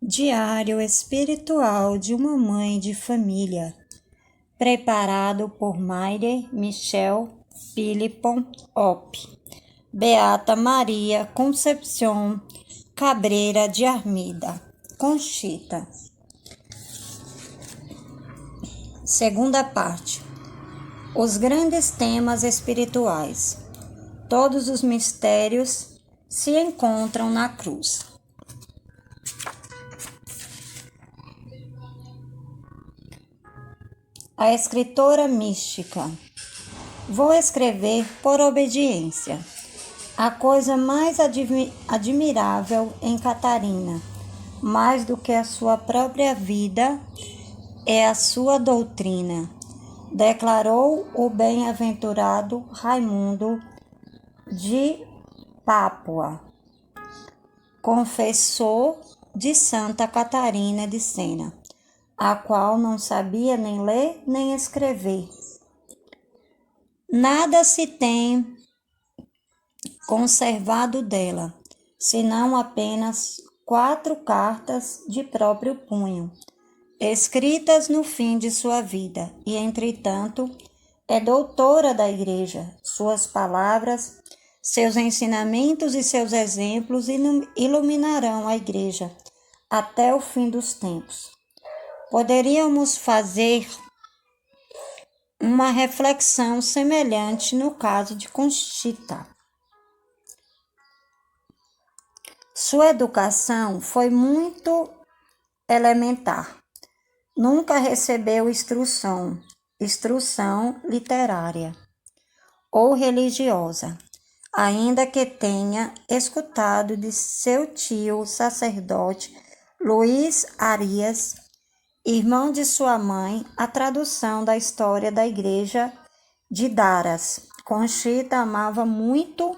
Diário espiritual de uma mãe de família, preparado por Maire Michel Philippon Op, Beata Maria Concepción Cabreira de Armida, Conchita. Segunda parte. Os grandes temas espirituais. Todos os mistérios se encontram na cruz. A escritora mística. Vou escrever por obediência. A coisa mais admirável em Catarina, mais do que a sua própria vida, é a sua doutrina, declarou o bem-aventurado Raimundo de Pápua, confessor de Santa Catarina de Sena, a qual não sabia nem ler nem escrever. Nada se tem conservado dela, senão apenas 4 cartas de próprio punho, escritas no fim de sua vida, e, entretanto, é doutora da Igreja. Suas palavras, seus ensinamentos e seus exemplos iluminarão a Igreja até o fim dos tempos. Poderíamos fazer uma reflexão semelhante no caso de Conchita. Sua educação foi muito elementar. Nunca recebeu instrução literária ou religiosa, ainda que tenha escutado de seu tio sacerdote Luís Arias, irmão de sua mãe, a tradução da história da Igreja de Daras. Conchita amava muito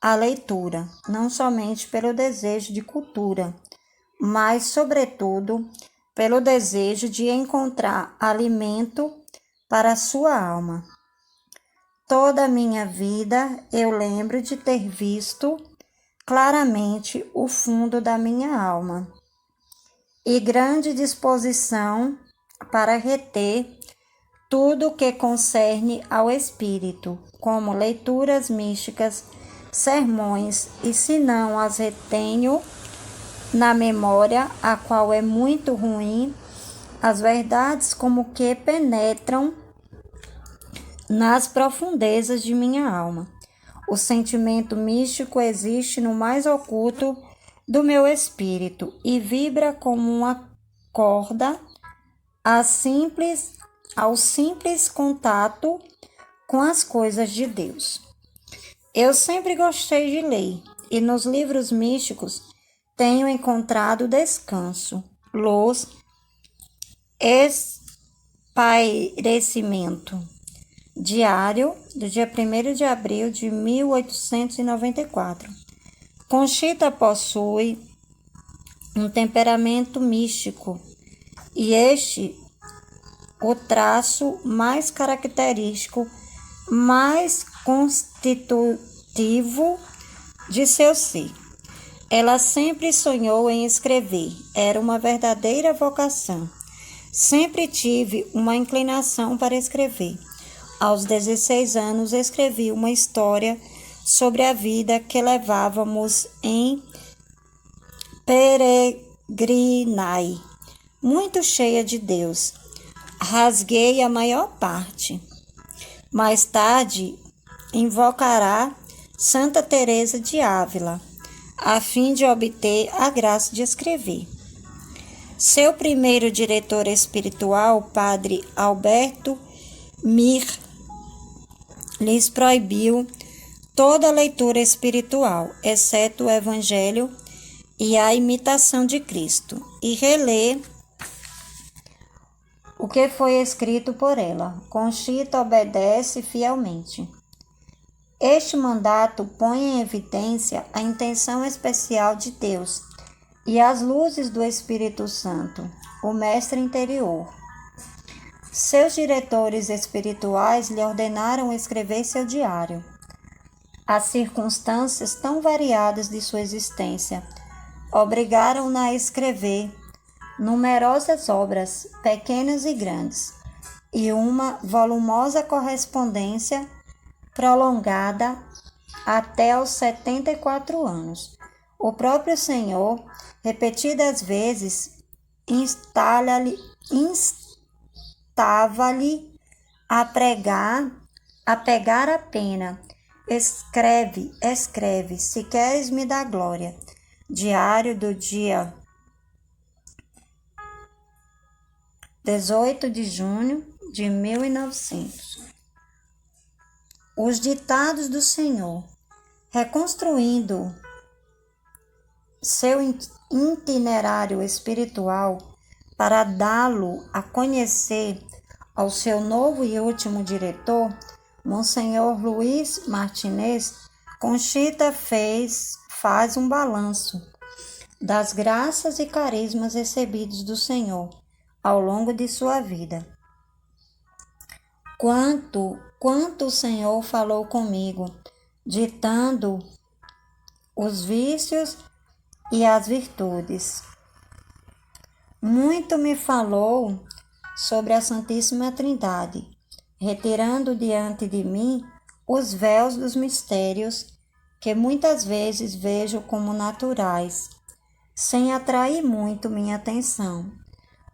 a leitura, não somente pelo desejo de cultura, mas, sobretudo, pelo desejo de encontrar alimento para sua alma. Toda a minha vida eu lembro de ter visto claramente o fundo da minha alma e grande disposição para reter tudo o que concerne ao espírito, como leituras místicas, sermões, e se não as retenho na memória, a qual é muito ruim, as verdades como que penetram nas profundezas de minha alma. O sentimento místico existe no mais oculto do meu espírito e vibra como uma corda ao simples contato com as coisas de Deus. Eu sempre gostei de ler e nos livros místicos tenho encontrado descanso, luz, espairecimento. Diário do dia 1º de abril de 1894. Conchita possui um temperamento místico e este o traço mais característico, mais constitutivo de seu ser. Ela sempre sonhou em escrever, era uma verdadeira vocação. Sempre tive uma inclinação para escrever. Aos 16 anos escrevi uma história sobre a vida que levávamos em Peregrinai, muito cheia de Deus. Rasguei a maior parte. Mais tarde, invocará Santa Teresa de Ávila, a fim de obter a graça de escrever. Seu primeiro diretor espiritual, Padre Alberto Mir, lhes proibiu toda a leitura espiritual, exceto o Evangelho e a imitação de Cristo, e reler o que foi escrito por ela. Conchita obedece fielmente. Este mandato põe em evidência a intenção especial de Deus e as luzes do Espírito Santo, o mestre interior. Seus diretores espirituais lhe ordenaram escrever seu diário. As circunstâncias tão variadas de sua existência obrigaram-na a escrever numerosas obras, pequenas e grandes, e uma volumosa correspondência prolongada até aos 74 anos. O próprio Senhor, repetidas vezes, instava-lhe a pegar a pena. Escreve, se queres me dar glória. Diário do dia 18 de junho de 1900. Os ditados do Senhor, reconstruindo seu itinerário espiritual para dá-lo a conhecer ao seu novo e último diretor, Monsenhor Luiz Martinez, Conchita faz um balanço das graças e carismas recebidos do Senhor ao longo de sua vida. Quanto o Senhor falou comigo, ditando os vícios e as virtudes. Muito me falou sobre a Santíssima Trindade, retirando diante de mim os véus dos mistérios que muitas vezes vejo como naturais, sem atrair muito minha atenção.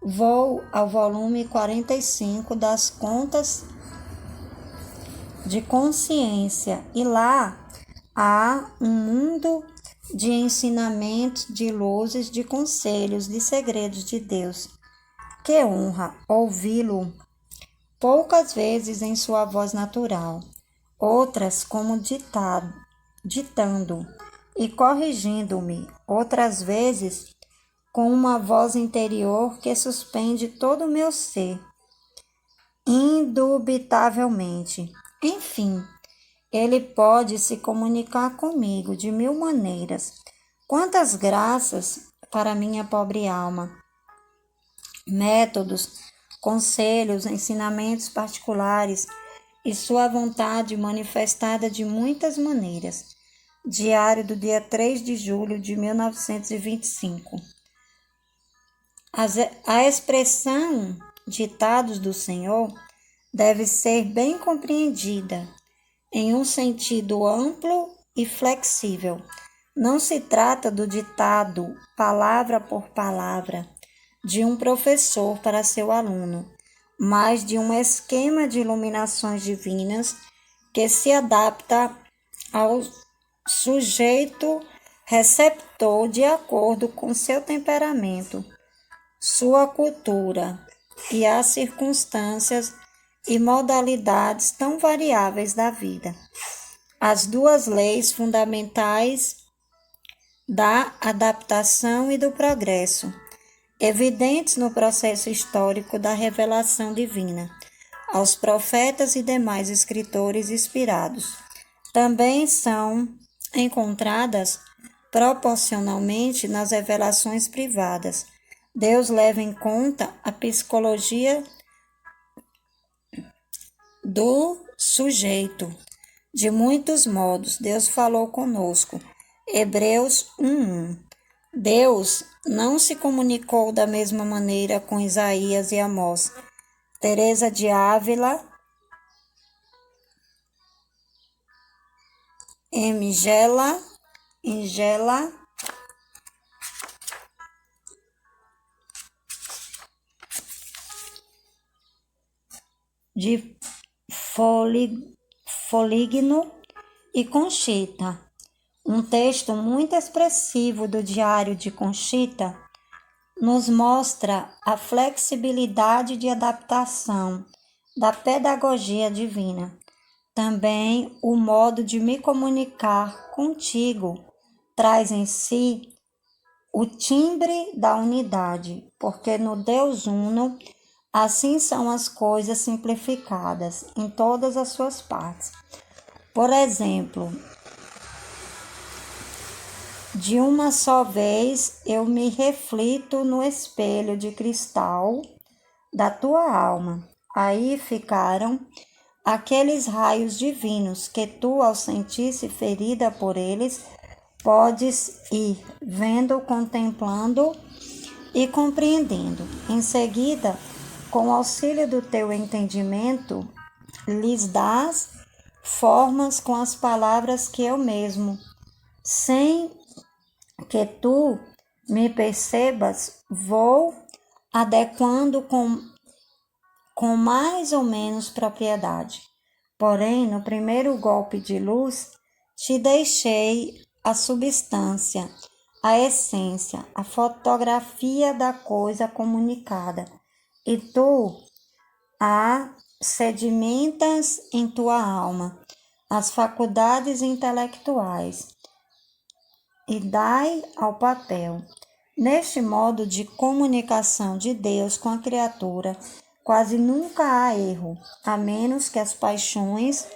Vou ao volume 45 das Contas de Consciência e lá há um mundo de ensinamentos, de luzes, de conselhos, de segredos de Deus. Que honra ouvi-lo, poucas vezes em sua voz natural, outras como ditando e corrigindo-me, outras vezes com uma voz interior que suspende todo o meu ser, indubitavelmente. Enfim, ele pode se comunicar comigo de 1000 maneiras. Quantas graças para minha pobre alma! Métodos, conselhos, ensinamentos particulares e sua vontade manifestada de muitas maneiras. Diário do dia 3 de julho de 1925. A expressão ditados do Senhor deve ser bem compreendida em um sentido amplo e flexível. Não se trata do ditado palavra por palavra de um professor para seu aluno, mas de um esquema de iluminações divinas que se adapta ao sujeito receptor de acordo com seu temperamento, sua cultura e as circunstâncias e modalidades tão variáveis da vida. As duas leis fundamentais da adaptação e do progresso, evidentes no processo histórico da revelação divina, aos profetas e demais escritores inspirados, também são encontradas proporcionalmente nas revelações privadas. Deus leva em conta a psicologia do sujeito. De muitos modos, Deus falou conosco. Hebreus 1:1. Deus não se comunicou da mesma maneira com Isaías e Amós. Teresa de Ávila, Ingela de Foligno e Conchita. Um texto muito expressivo do Diário de Conchita nos mostra a flexibilidade de adaptação da pedagogia divina. Também o modo de me comunicar contigo traz em si o timbre da unidade, porque no Deus Uno, assim são as coisas simplificadas em todas as suas partes. Por exemplo, de uma só vez eu me reflito no espelho de cristal da tua alma. Aí ficaram aqueles raios divinos que tu, ao sentir-se ferida por eles, podes ir vendo, contemplando e compreendendo. Em seguida, com o auxílio do teu entendimento, lhes dás formas com as palavras que eu mesmo, sem que tu me percebas, vou adequando com mais ou menos propriedade. Porém, no primeiro golpe de luz, te deixei a substância, a essência, a fotografia da coisa comunicada, e tu a sedimentas em tua alma, as faculdades intelectuais, e dai ao papel. Neste modo de comunicação de Deus com a criatura, quase nunca há erro, a menos que as paixões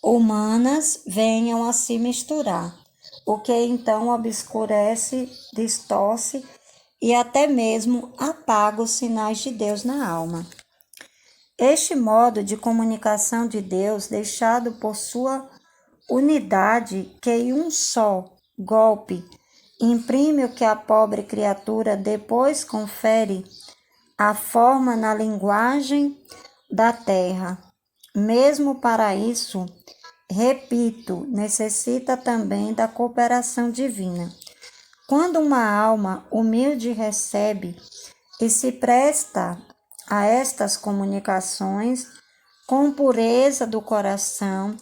humanas venham a se misturar, o que então obscurece, distorce e até mesmo apaga os sinais de Deus na alma. Este modo de comunicação de Deus, deixado por sua unidade, que em um só golpe imprime o que a pobre criatura depois confere a forma na linguagem da terra. Mesmo para isso, repito, necessita também da cooperação divina. Quando uma alma humilde recebe e se presta a estas comunicações com pureza do coração,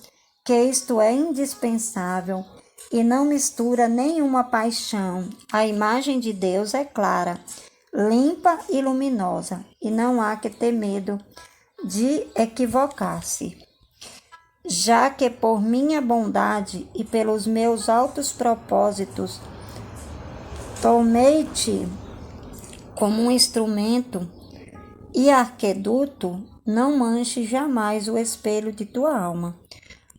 que isto é indispensável, e não mistura nenhuma paixão, a imagem de Deus é clara, limpa e luminosa, e não há que ter medo de equivocar-se. Já que por minha bondade e pelos meus altos propósitos tomei-te como um instrumento e arqueduto, não manche jamais o espelho de tua alma,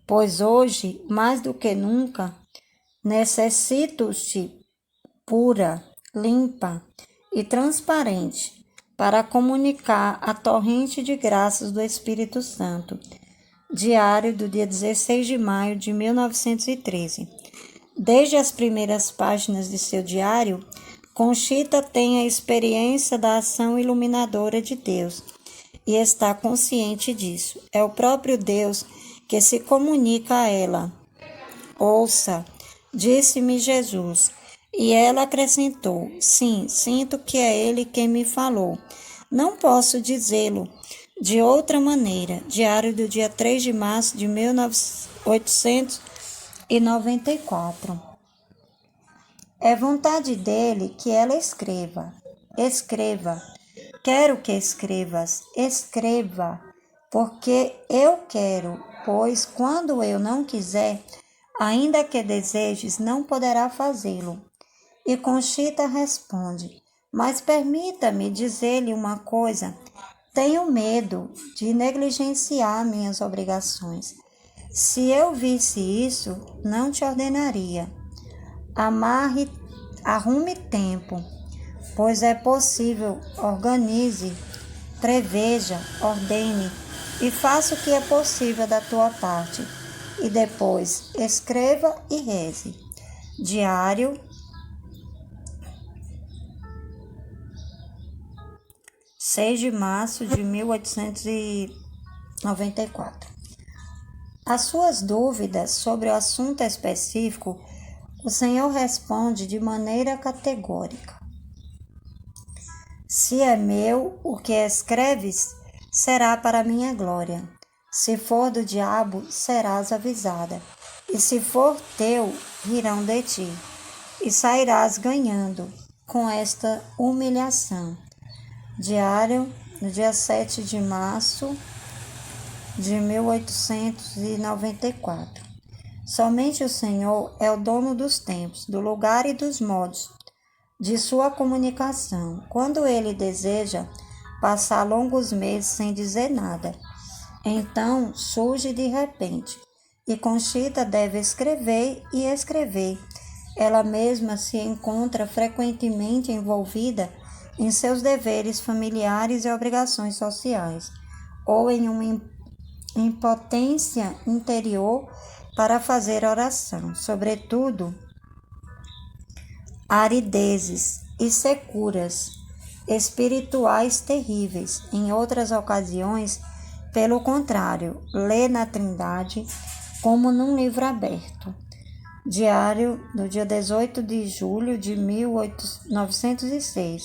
pois hoje, mais do que nunca, necessito-te pura, limpa e transparente para comunicar a torrente de graças do Espírito Santo. Diário do dia 16 de maio de 1913. Desde as primeiras páginas de seu diário, Conchita tem a experiência da ação iluminadora de Deus e está consciente disso. É o próprio Deus que se comunica a ela. Ouça, disse-me Jesus. E ela acrescentou, sim, sinto que é ele quem me falou. Não posso dizê-lo de outra maneira. Diário do dia 3 de março de 1894. É vontade dele que ela escreva. Escreva. Quero que escrevas. Escreva. Porque eu quero, pois quando eu não quiser, ainda que desejes, não poderá fazê-lo. E Conchita responde, mas permita-me dizer-lhe uma coisa, tenho medo de negligenciar minhas obrigações. Se eu visse isso, não te ordenaria. Arrume tempo, pois é possível, organize, preveja, ordene e faça o que é possível da tua parte. E depois escreva e reze. Diário 6 de março de 1894. Às suas dúvidas sobre o assunto específico, o Senhor responde de maneira categórica. Se é meu, o que escreves será para minha glória. Se for do diabo, serás avisada. E se for teu, rirão de ti. E sairás ganhando com esta humilhação. Diário, no dia 7 de março de 1894. Somente o Senhor é o dono dos tempos, do lugar e dos modos de sua comunicação. Quando ele deseja passar longos meses sem dizer nada, então surge de repente, e Conchita deve escrever e escrever. Ela mesma se encontra frequentemente envolvida em seus deveres familiares e obrigações sociais, ou em uma impotência interior para fazer oração, sobretudo aridezes e securas espirituais terríveis. Em outras ocasiões, pelo contrário, lê na Trindade como num livro aberto. Diário do dia 18 de julho de 1906.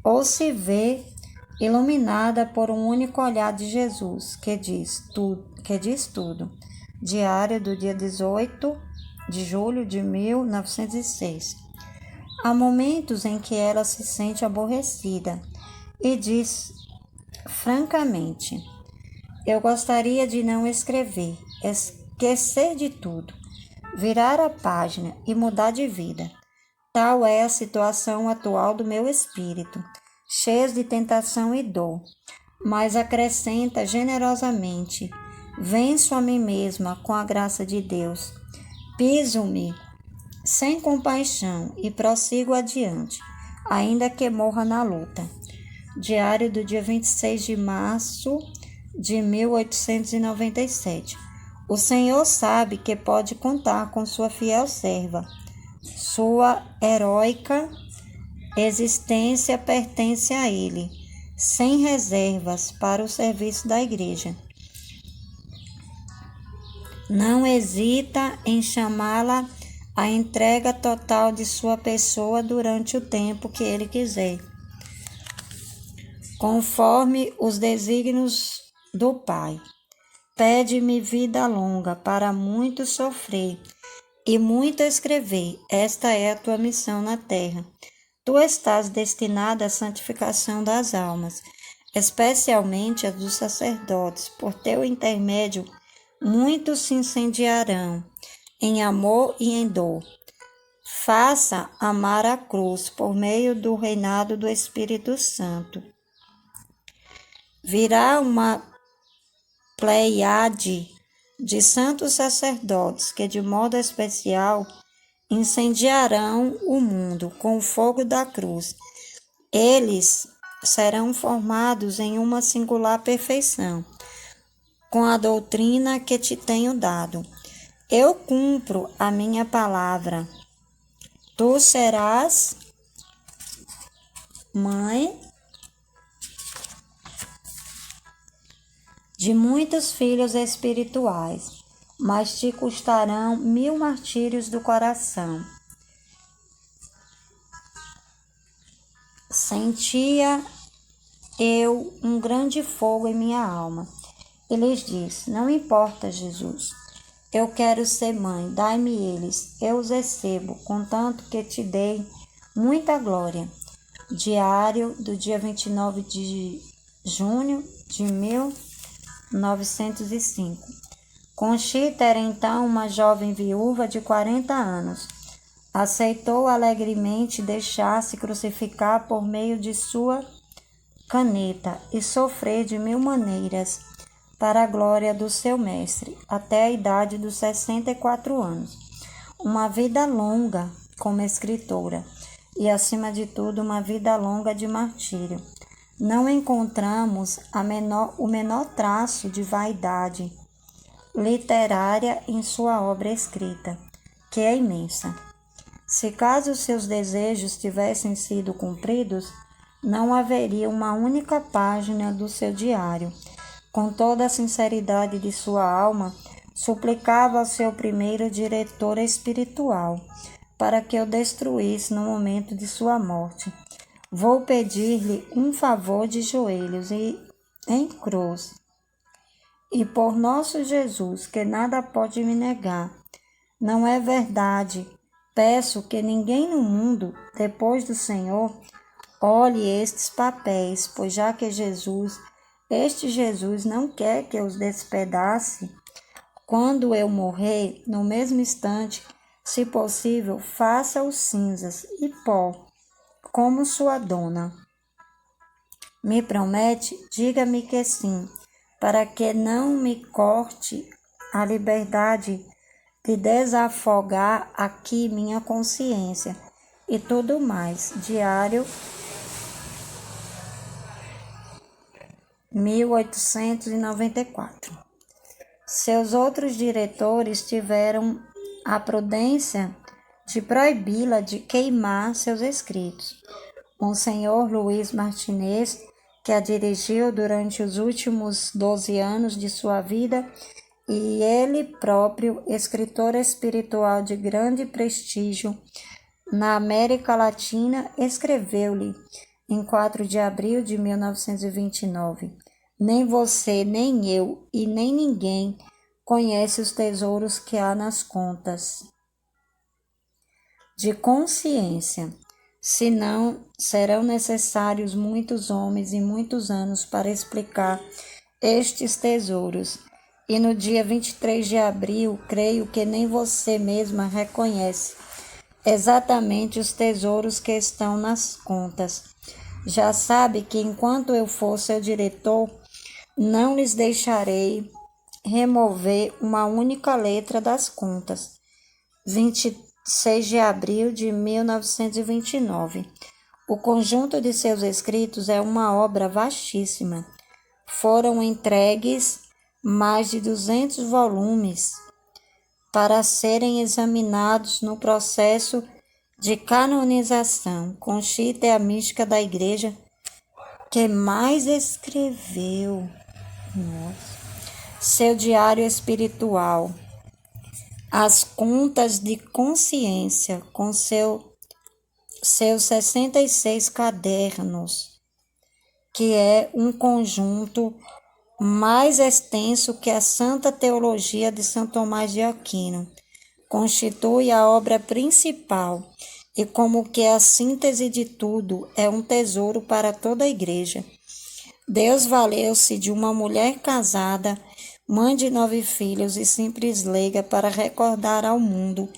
Ou se vê iluminada por um único olhar de Jesus, que diz tudo. Diário do dia 18 de julho de 1906. Há momentos em que ela se sente aborrecida e diz francamente: eu gostaria de não escrever, esquecer de tudo, virar a página e mudar de vida. Tal é a situação atual do meu espírito, cheio de tentação e dor. Mas acrescenta generosamente: venço a mim mesma com a graça de Deus. Piso-me sem compaixão e prossigo adiante, ainda que morra na luta. Diário do dia 26 de março de 1897. O Senhor sabe que pode contar com sua fiel serva. Sua heróica existência pertence a Ele, sem reservas, para o serviço da Igreja. Não hesita em chamá-la à entrega total de sua pessoa durante o tempo que Ele quiser, conforme os desígnios do Pai. Pede-me vida longa para muito sofrer e muito escrever. Esta é a tua missão na terra. Tu estás destinada à santificação das almas, especialmente a dos sacerdotes. Por teu intermédio, muitos se incendiarão em amor e em dor. Faça amar a cruz por meio do reinado do Espírito Santo. Virá uma pleiade de santos sacerdotes que, de modo especial, incendiarão o mundo com o fogo da cruz. Eles serão formados em uma singular perfeição, com a doutrina que te tenho dado. Eu cumpro a minha palavra. Tu serás mãe de muitos filhos espirituais, mas te custarão 1000 martírios do coração. Sentia eu um grande fogo em minha alma. E lhes disse: não importa, Jesus, eu quero ser mãe, dai-me eles, eu os recebo, contanto que te dei muita glória. Diário do dia 29 de junho de 1905. Conchita era então uma jovem viúva de 40 anos. Aceitou alegremente deixar-se crucificar por meio de sua caneta e sofrer de 1000 maneiras para a glória do seu mestre, até a idade dos 64 anos. Uma vida longa como escritora e, acima de tudo, uma vida longa de martírio. Não encontramos o menor traço de vaidade literária em sua obra escrita, que é imensa. Se caso seus desejos tivessem sido cumpridos, não haveria uma única página do seu diário. Com toda a sinceridade de sua alma, suplicava ao seu primeiro diretor espiritual para que o destruísse no momento de sua morte. Vou pedir-lhe um favor de joelhos e em cruz, e por nosso Jesus, que nada pode me negar. Não é verdade. Peço que ninguém no mundo, depois do Senhor, olhe estes papéis, pois já que este Jesus não quer que eu os despedace, quando eu morrer, no mesmo instante, se possível, faça-os cinzas e pó, como sua dona. Me promete? Diga-me que sim, para que não me corte a liberdade de desafogar aqui minha consciência e tudo mais. Diário 1894. Seus outros diretores tiveram a prudência de proibi-la de queimar seus escritos. Monsenhor Luiz Martinez, que a dirigiu durante os últimos 12 anos de sua vida, e ele próprio, escritor espiritual de grande prestígio na América Latina, escreveu-lhe, em 4 de abril de 1929, nem você, nem eu e nem ninguém conhece os tesouros que há nas contas de consciência, senão serão necessários muitos homens e muitos anos para explicar estes tesouros. E no dia 23 de abril, creio que nem você mesma reconhece exatamente os tesouros que estão nas contas. Já sabe que enquanto eu for seu diretor, não lhes deixarei remover uma única letra das contas. 26 de abril de 1929. O conjunto de seus escritos é uma obra vastíssima. Foram entregues mais de 200 volumes para serem examinados no processo de canonização. Conchita é a mística da Igreja que mais escreveu. Seu diário espiritual, as contas de consciência, com seus 66 cadernos, que é um conjunto mais extenso que a Santa Teologia de São Tomás de Aquino, constitui a obra principal e, como que a síntese de tudo, é um tesouro para toda a Igreja. Deus valeu-se de uma mulher casada, mãe de 9 filhos e simples leiga, para recordar ao mundo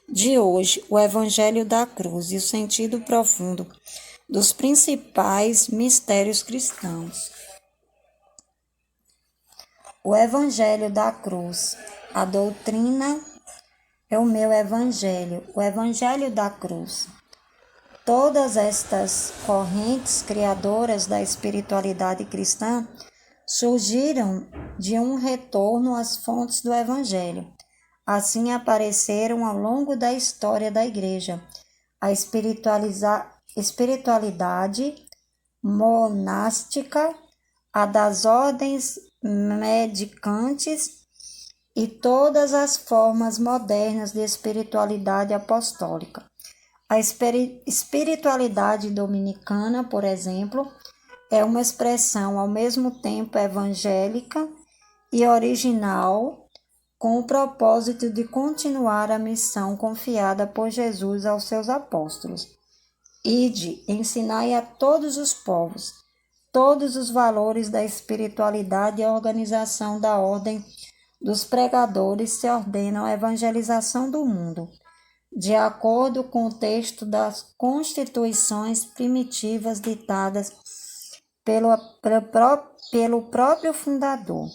de hoje o Evangelho da Cruz e o sentido profundo dos principais mistérios cristãos. O Evangelho da Cruz, a doutrina é o meu Evangelho, o Evangelho da Cruz. Todas estas correntes criadoras da espiritualidade cristã surgiram de um retorno às fontes do Evangelho. Assim apareceram ao longo da história da Igreja a espiritualidade monástica, a das ordens mendicantes e todas as formas modernas de espiritualidade apostólica. A espiritualidade dominicana, por exemplo, é uma expressão ao mesmo tempo evangélica e original, com o propósito de continuar a missão confiada por Jesus aos seus apóstolos. Ide, ensinai a todos os povos, todos os valores da espiritualidade e a organização da ordem dos pregadores se ordenam a evangelização do mundo, de acordo com o texto das constituições primitivas ditadas pelo próprio fundador.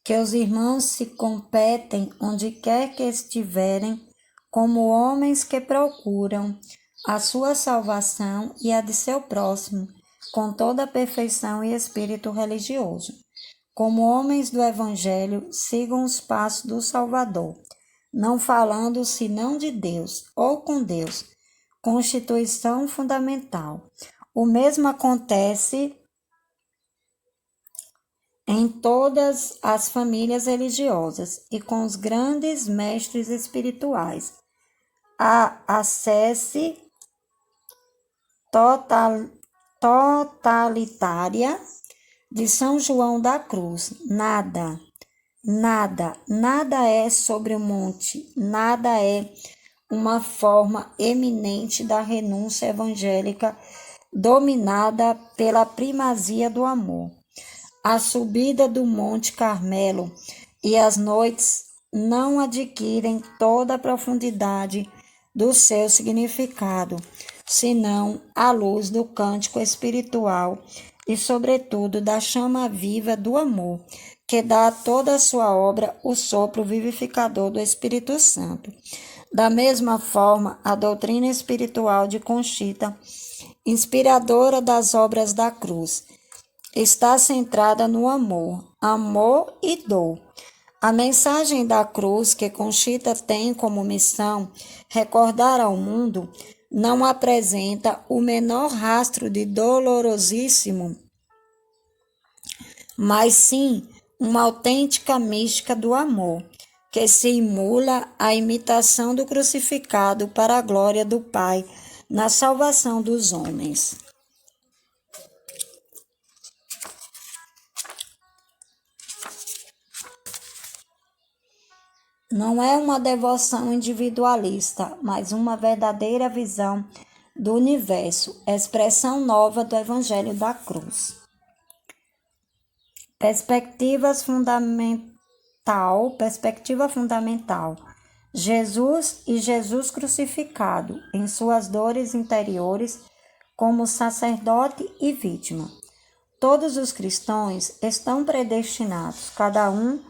Que os irmãos se competem onde quer que estiverem, como homens que procuram a sua salvação e a de seu próximo, com toda a perfeição e espírito religioso. Como homens do Evangelho, sigam os passos do Salvador, não falando senão de Deus ou com Deus, constituição fundamental. O mesmo acontece em todas as famílias religiosas e com os grandes mestres espirituais. A acesse totalitária de São João da Cruz. Nada é sobre o monte, nada é uma forma eminente da renúncia evangélica dominada pela primazia do amor. A subida do Monte Carmelo e as noites não adquirem toda a profundidade do seu significado, senão à luz do cântico espiritual e, sobretudo, da chama viva do amor, que dá a toda a sua obra o sopro vivificador do Espírito Santo. Da mesma forma, a doutrina espiritual de Conchita, inspiradora das obras da cruz, está centrada no amor, amor e dor. A mensagem da cruz que Conchita tem como missão recordar ao mundo não apresenta o menor rastro de dolorosíssimo, mas sim uma autêntica mística do amor, que se imula a imitação do crucificado para a glória do Pai na salvação dos homens. Não é uma devoção individualista, mas uma verdadeira visão do universo, expressão nova do Evangelho da Cruz. Perspectiva fundamental. Jesus e Jesus crucificado em suas dores interiores como sacerdote e vítima. Todos os cristãos estão predestinados, cada um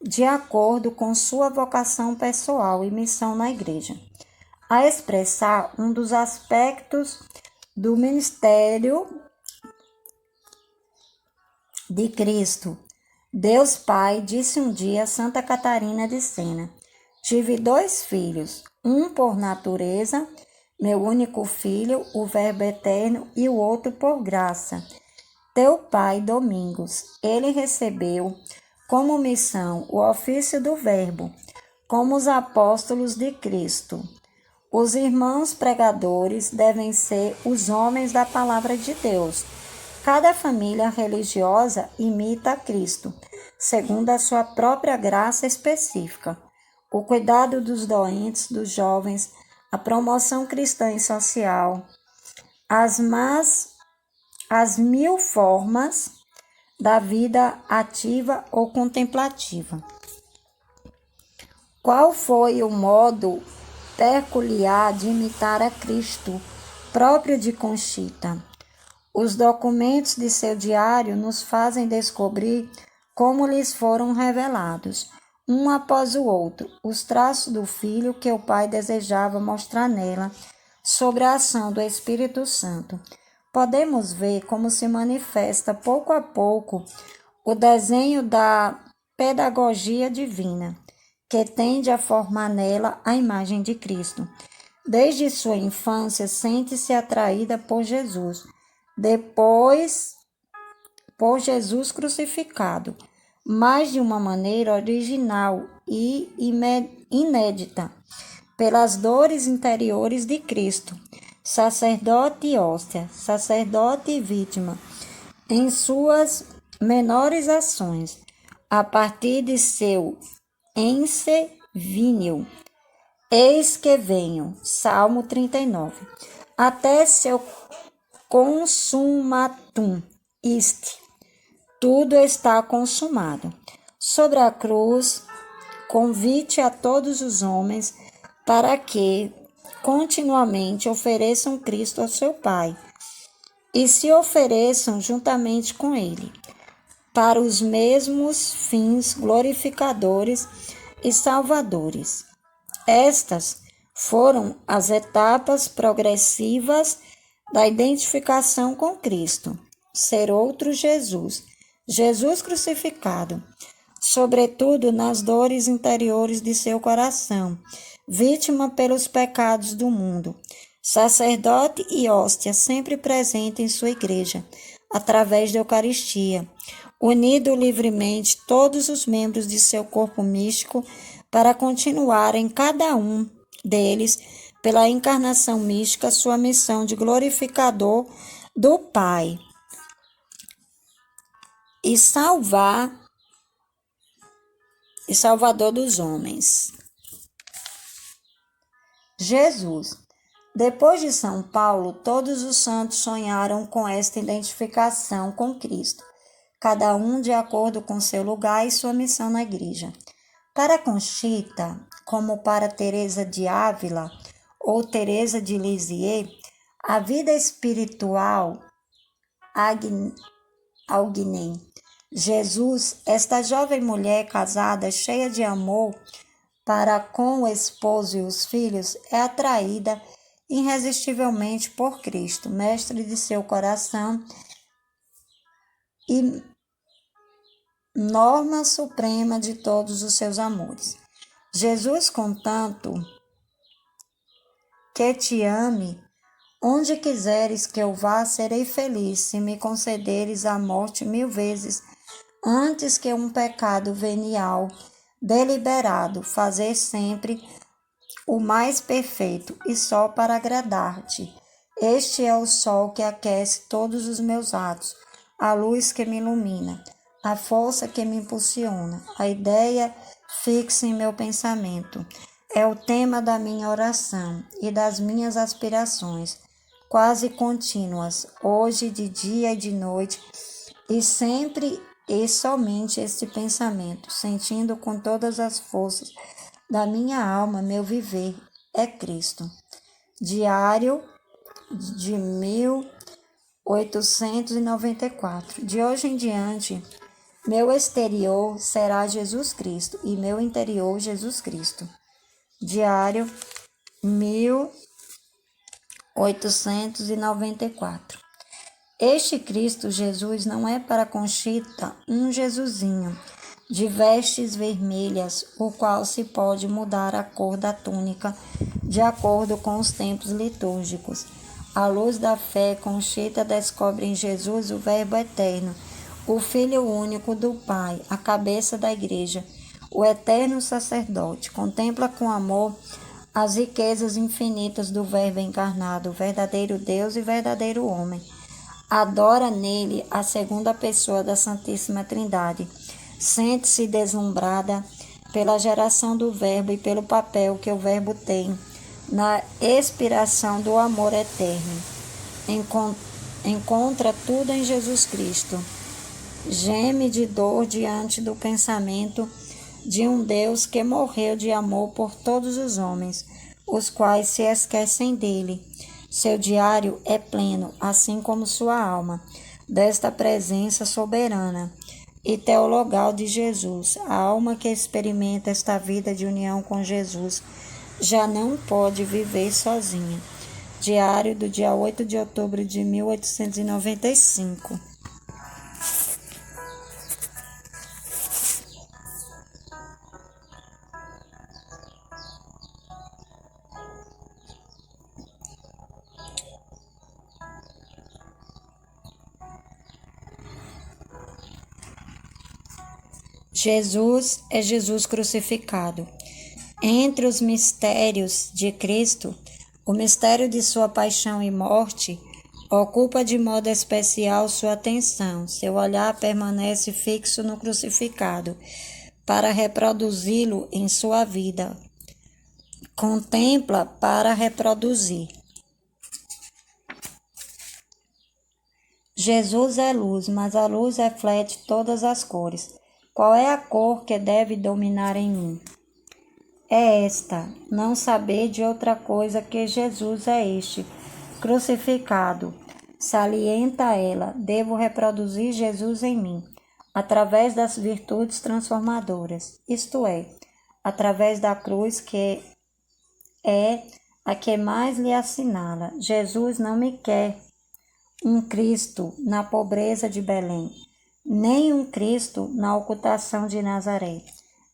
de acordo com sua vocação pessoal e missão na Igreja, a expressar um dos aspectos do ministério de Cristo. Deus Pai disse um dia a Santa Catarina de Sena: tive 2 filhos, um por natureza, meu único filho, o Verbo eterno, e o outro por graça, teu pai Domingos. Ele recebeu como missão o ofício do Verbo, como os apóstolos de Cristo. Os irmãos pregadores devem ser os homens da palavra de Deus. Cada família religiosa imita a Cristo, segundo a sua própria graça específica. O cuidado dos doentes, dos jovens, a promoção cristã e social, as 1000 formas da vida ativa ou contemplativa. Qual foi o modo peculiar de imitar a Cristo, próprio de Conchita? Os documentos de seu diário nos fazem descobrir como lhes foram revelados, um após o outro, os traços do filho que o pai desejava mostrar nela sobre a ação do Espírito Santo. Podemos ver como se manifesta pouco a pouco o desenho da pedagogia divina, que tende a formar nela a imagem de Cristo. Desde sua infância, sente-se atraída por Jesus, depois por Jesus crucificado, mas de uma maneira original e inédita, pelas dores interiores de Cristo, sacerdote e hóstia, sacerdote e vítima, em suas menores ações, a partir de seu ence vínil. Eis que venho, Salmo 39, até seu consumatum est, tudo está consumado. Sobre a cruz, convite a todos os homens para que continuamente ofereçam Cristo ao seu Pai e se ofereçam juntamente com Ele, para os mesmos fins glorificadores e salvadores. Estas foram as etapas progressivas da identificação com Cristo, ser outro Jesus, Jesus crucificado, sobretudo nas dores interiores de seu coração, vítima pelos pecados do mundo, sacerdote e hóstia sempre presente em sua igreja, através da Eucaristia, unido livremente todos os membros de seu corpo místico para continuarem cada um deles, pela encarnação mística, sua missão de glorificador do Pai e salvador dos homens. Jesus. Depois de São Paulo, todos os santos sonharam com esta identificação com Cristo, cada um de acordo com seu lugar e sua missão na igreja. Para Conchita, como para Teresa de Ávila ou Teresa de Lisieux, a vida espiritual alguém. Jesus, esta jovem mulher casada, cheia de amor para com o esposo e os filhos, é atraída irresistivelmente por Cristo, mestre de seu coração norma suprema de todos os seus amores. Jesus, contanto que te ame, onde quiseres que eu vá, serei feliz, se me concederes a morte 1000 vezes, antes que um pecado venial, deliberado, fazer sempre o mais perfeito e só para agradar-te. Este é o sol que aquece todos os meus atos, a luz que me ilumina, a força que me impulsiona, a ideia fixa em meu pensamento. É o tema da minha oração e das minhas aspirações, quase contínuas, hoje, de dia e de noite, e sempre e somente este pensamento, sentindo com todas as forças da minha alma meu viver é Cristo. Diário de 1894. De hoje em diante, meu exterior será Jesus Cristo e meu interior Jesus Cristo. Diário 1894. Este Cristo Jesus não é para Conchita um Jesusinho de vestes vermelhas, o qual se pode mudar a cor da túnica de acordo com os tempos litúrgicos. À luz da fé, Conchita descobre em Jesus o Verbo eterno, o Filho único do Pai, a cabeça da Igreja, o eterno sacerdote. Contempla com amor as riquezas infinitas do Verbo encarnado, verdadeiro Deus e verdadeiro homem. Adora nele a segunda pessoa da Santíssima Trindade. Sente-se deslumbrada pela geração do Verbo e pelo papel que o Verbo tem na expiração do amor eterno. Encontra tudo em Jesus Cristo. Geme de dor diante do pensamento de um Deus que morreu de amor por todos os homens, os quais se esquecem dele. Seu diário é pleno, assim como sua alma, desta presença soberana e teologal de Jesus. A alma que experimenta esta vida de união com Jesus já não pode viver sozinha. Diário do dia 8 de outubro de 1895. Jesus é Jesus crucificado. Entre os mistérios de Cristo, o mistério de sua paixão e morte ocupa de modo especial sua atenção. Seu olhar permanece fixo no crucificado para reproduzi-lo em sua vida. Contempla para reproduzir. Jesus é luz, mas a luz reflete todas as cores. Qual é a cor que deve dominar em mim? É esta, não saber de outra coisa que Jesus é este, crucificado. Salienta ela, devo reproduzir Jesus em mim, através das virtudes transformadoras, isto é, através da cruz que é a que mais lhe assinala. Jesus não me quer um Cristo na pobreza de Belém, nem um Cristo na ocultação de Nazaré,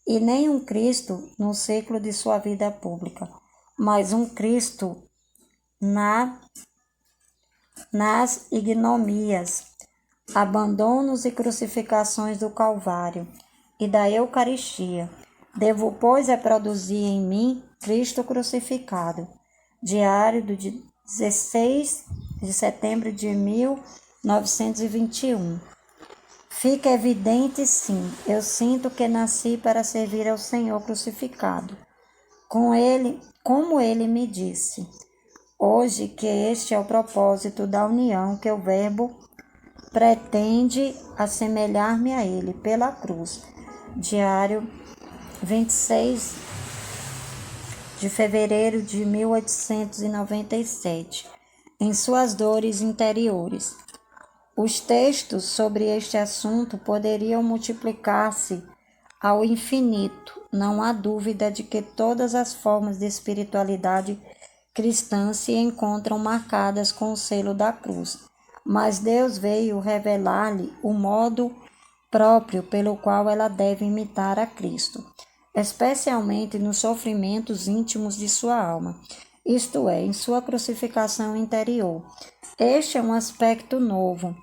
e nem um Cristo no ciclo de sua vida pública, mas um Cristo nas ignomías, abandonos e crucificações do Calvário e da Eucaristia. Devo, pois, reproduzir em mim Cristo crucificado. Diário do 16 de setembro de 1921. Fica evidente, sim, eu sinto que nasci para servir ao Senhor crucificado. Como ele me disse, hoje, que este é o propósito da união que o Verbo pretende assemelhar-me a ele pela cruz. Diário 26 de fevereiro de 1897. Em suas dores interiores. Os textos sobre este assunto poderiam multiplicar-se ao infinito. Não há dúvida de que todas as formas de espiritualidade cristã se encontram marcadas com o selo da cruz. Mas Deus veio revelar-lhe o modo próprio pelo qual ela deve imitar a Cristo, especialmente nos sofrimentos íntimos de sua alma, isto é, em sua crucificação interior. Este é um aspecto novo,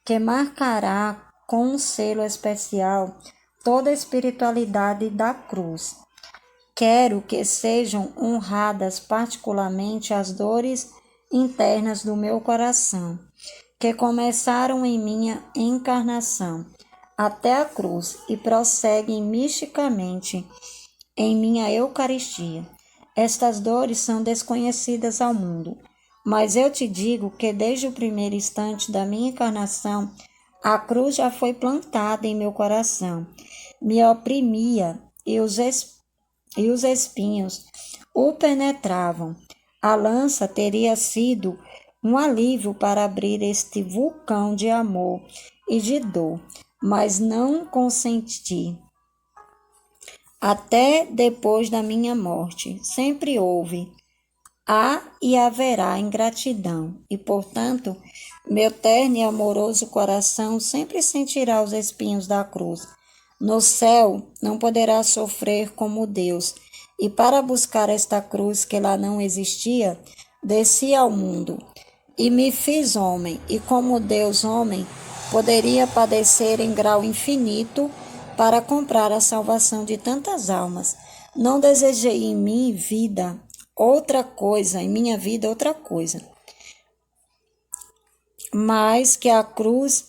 que marcará com um selo especial toda a espiritualidade da cruz. Quero que sejam honradas particularmente as dores internas do meu coração, que começaram em minha encarnação até a cruz e prosseguem misticamente em minha Eucaristia. Estas dores são desconhecidas ao mundo, mas eu te digo que desde o primeiro instante da minha encarnação, a cruz já foi plantada em meu coração, me oprimia e os espinhos o penetravam. A lança teria sido um alívio para abrir este vulcão de amor e de dor, mas não consenti. Até depois da minha morte, sempre houve, há e haverá ingratidão, e, portanto, meu terno e amoroso coração sempre sentirá os espinhos da cruz. No céu não poderá sofrer como Deus, e para buscar esta cruz que lá não existia, desci ao mundo, e me fiz homem, e como Deus homem, poderia padecer em grau infinito para comprar a salvação de tantas almas. Não desejei em mim vida, outra coisa, em minha vida outra coisa, mais que a cruz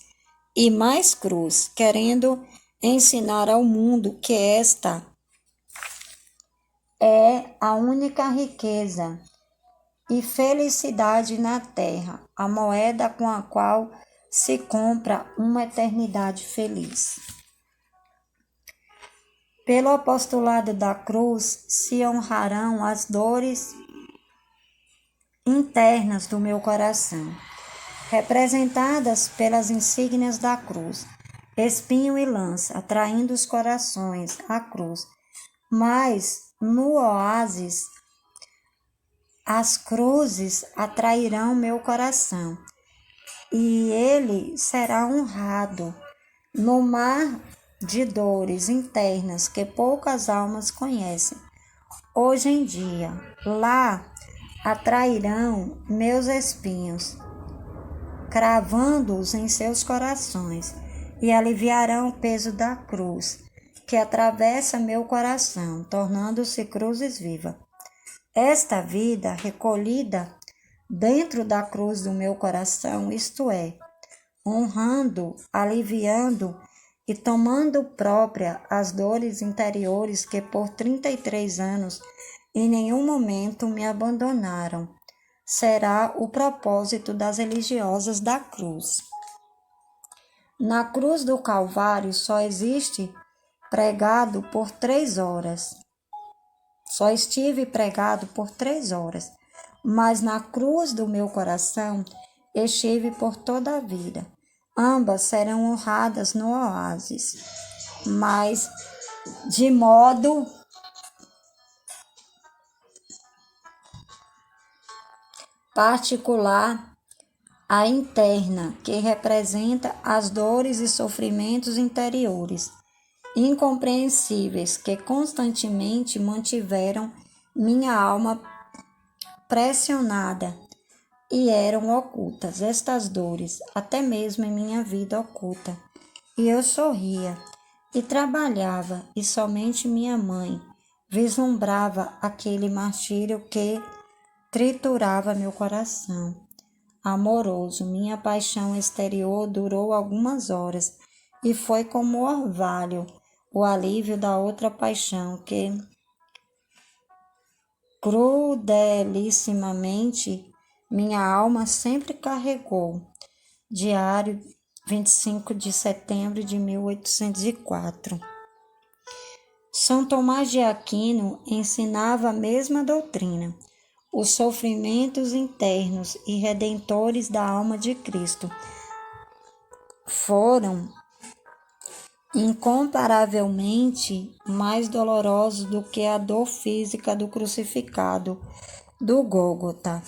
e mais cruz, querendo ensinar ao mundo que esta é a única riqueza e felicidade na terra, a moeda com a qual se compra uma eternidade feliz. Pelo apostolado da cruz se honrarão as dores internas do meu coração, representadas pelas insígnias da cruz, espinho e lança, atraindo os corações à cruz. Mas no oásis, as cruzes atrairão meu coração, e ele será honrado no mar de dores internas que poucas almas conhecem. Hoje em dia, lá atrairão meus espinhos, cravando-os em seus corações, e aliviarão o peso da cruz, que atravessa meu coração, tornando-se cruzes viva. Esta vida recolhida dentro da cruz do meu coração, isto é, honrando, aliviando e tomando própria as dores interiores que por 33 anos em nenhum momento me abandonaram, será o propósito das religiosas da cruz. Na cruz do Calvário só existe pregado por 3 horas. Só estive pregado por 3 horas, mas na cruz do meu coração estive por toda a vida. Ambas serão honradas no oásis, mas de modo particular a interna, que representa as dores e sofrimentos interiores, incompreensíveis, que constantemente mantiveram minha alma pressionada e eram ocultas estas dores, até mesmo em minha vida oculta. E eu sorria e trabalhava, e somente minha mãe vislumbrava aquele martírio que triturava meu coração amoroso. Minha paixão exterior durou algumas horas, e foi como orvalho o alívio da outra paixão que crudelissimamente minha alma sempre carregou. Diário 25 de setembro de 1804. São Tomás de Aquino ensinava a mesma doutrina. Os sofrimentos internos e redentores da alma de Cristo foram incomparavelmente mais dolorosos do que a dor física do crucificado do Gólgota.